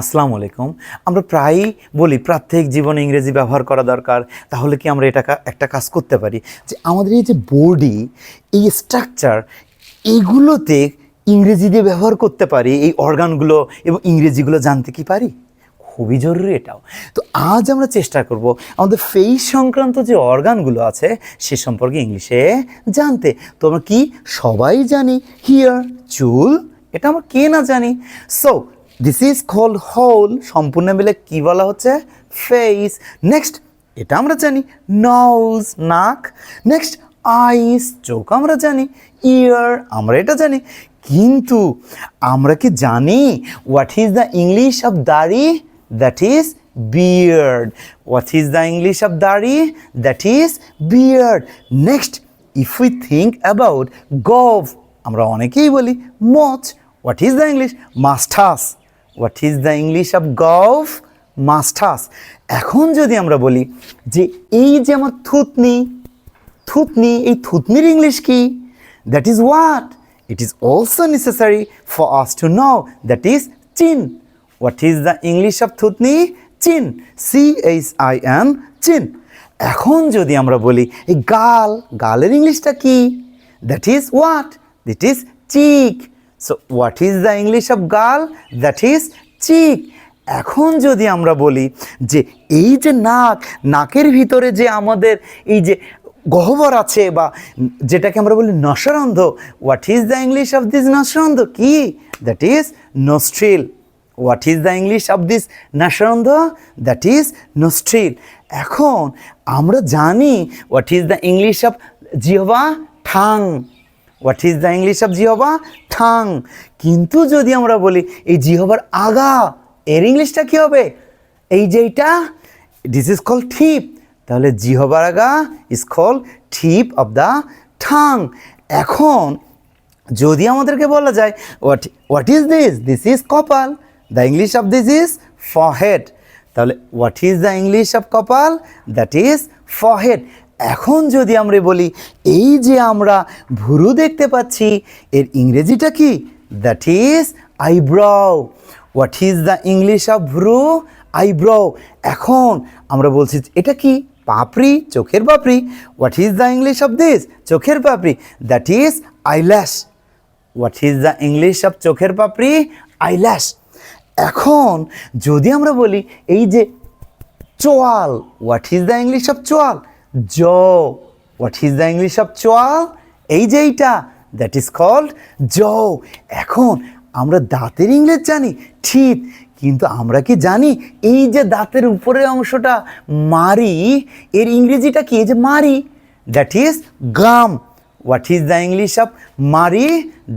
আসসালামু আলাইকুম। আমরা প্রায়ই বলি প্রত্যেক জীবনে ইংরেজি ব্যবহার করা দরকার। তাহলে কি আমরা একটা কাজ করতে পারি যে আমাদের এই যে বডি, এই স্ট্রাকচার, এগুলোতে ইংরেজি দিয়ে ব্যবহার করতে পারি, এই অর্গানগুলো এবং ইংরেজিগুলো জানতে কি পারি? খুবই জরুরি এটাও। তো আজ আমরা চেষ্টা করব আমাদের ফেস সংক্রান্ত যে অর্গানগুলো আছে সে সম্পর্কে ইংলিশে জানতে। তো আমরা কি সবাই জানি হিয়ার, চুল, এটা আমরা কে না জানি। So this is called whole, সম্পূর্ণ মিলে কি বলা হচ্ছে? ফেস। নেক্সট, এটা আমরা জানি নোজ, নাক। নেক্সট আইস, চোখ আমরা জানি। ইয়ার, আমরা এটা জানি। কিন্তু আমরা কি জানি what is the English of দাড়ি? That is beard. What is the English of দাড়ি? That is beard. Next, if we think about gov, আমরা অনেকেই বলি মোচ। What is the English? Mustache. What is the English of gov? Mustache. এখন যদি আমরা বলি যে এই যে আমার থুতনি, এই থুতনির ইংলিশ কি? That is what? It is also necessary for us to know. That is chin. What is the English of থুতনি? Chin. CHIN, chin. এখন যদি আমরা বলি এই গাল, গালের ইংলিশটা কি? That is what? That is cheek. So what is the English of গাল? That is cheek. এখন যদি আমরা বলি যে এই যে নাক, নাকের ভিতরে যে আমাদের এই যে গহ্বর আছে বা যেটাকে আমরা বলি নসরন্ধ, what is the English of this নসরন্ধ কি? That is nostril. What is the English of this নসরন্ধ? That is nostril. এখন আমরা জানি what is the English of জিহ্বা? Tongue. What is the English of জিহ্বা? ঠাং। কিন্তু যদি আমরা বলি এই জিহ্বার আগা, এর ইংলিশটা কি হবে? এই যে এইটা, দিস ইজ কল্ড টিপ। তাহলে জিহ্বার আগা is called tip of the tongue. এখন যদি আমাদেরকে বলা যায় what is this? This is কপাল। The English of this is forehead. তাহলে what is the English of কপাল? That is forehead. এখন যদি আমরা বলি এই যে আমরা ভুরু দেখতে পাচ্ছি, এর ইংরেজিটা কি? That is eyebrow. What is the English of ভ্রু? আইব্রো। এখন আমরা বলছি এটা কি? পাপড়ি, চোখের পাপড়ি। What is the English of this? চোখের পাপড়ি। That is eyelash. What is the English of চোখের পাপড়ি? আইল্যাশ। এখন যদি আমরা বলি এই যে চোয়াল, what is the English of চোয়াল? Jaw. What is the English of চোয়াল? এই যে এইটা, দ্যাট ইজ কল্ড জো। এখন আমরা দাঁতের ইংলিশ জানি ঠিক, কিন্তু আমরা কি জানি এই যে দাঁতের উপরের অংশটা মারি, এর ইংরেজিটা কি? এই যে মারি, that is gum. What is the English of মারি?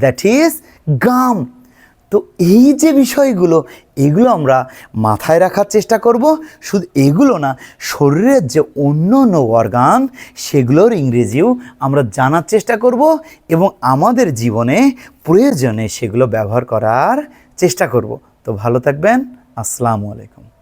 That is gum. তো এই যে বিষয়গুলো, এগুলো আমরা মাথায় রাখার চেষ্টা করব। শুধু এগুলো না, শরীরের যে অন্য অন্য অর্গান সেগুলোর ইংরেজিও আমরা জানার চেষ্টা করব এবং আমাদের জীবনে প্রয়োজনে সেগুলো ব্যবহার করার চেষ্টা করব। তো ভালো থাকবেন। আসসালামু আলাইকুম।